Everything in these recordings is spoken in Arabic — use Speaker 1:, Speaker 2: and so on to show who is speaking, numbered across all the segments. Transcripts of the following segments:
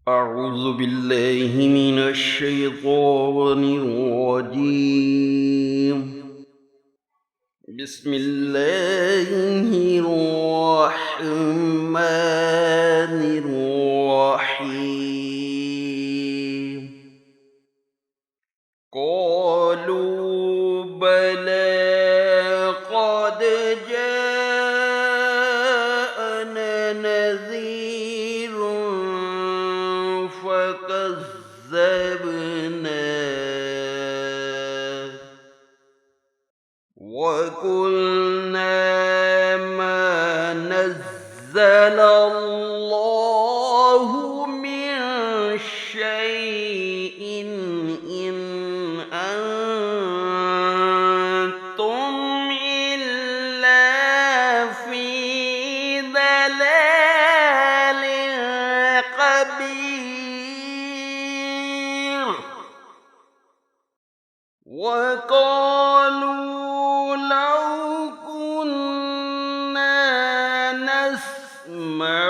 Speaker 1: أعوذ بالله من الشيطان الرجيم. بسم الله الرحمن الرحيم. قالوا بلى قد جاءنا نذير فكذبنا وقلنا ما نزل الله من شيء إن أنتم إلا في ضلال كبير. وقالوا لو كنا نسمع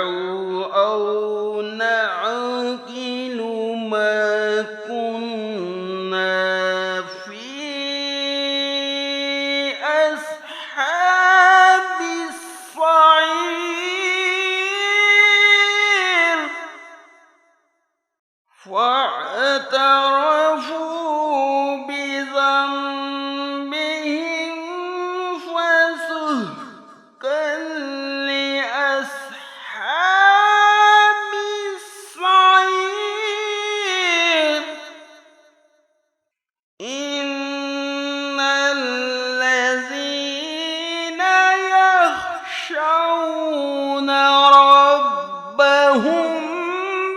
Speaker 1: أو نعقل ما كنا في أصحاب السعير. فاعترفوا بذنبهم فسحقا لأصحاب السعير. إن الذين يخشون ربهم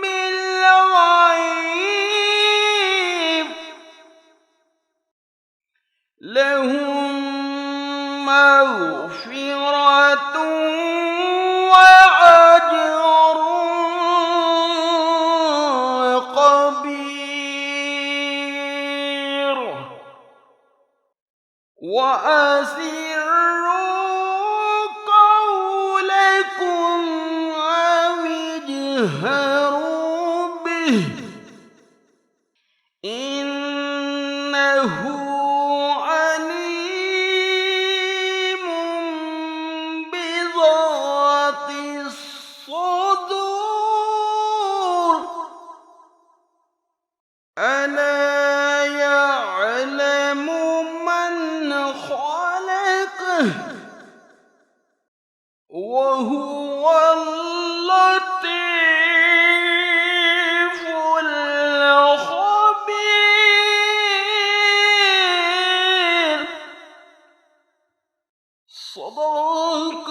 Speaker 1: بالغيب لهم مغفرة وأجر كبير. وأسروا قولكم أو اجهروا به إنه عليم بذات الصدور. ألا يعلم من خلق وهو اللطيف الخبير. صدق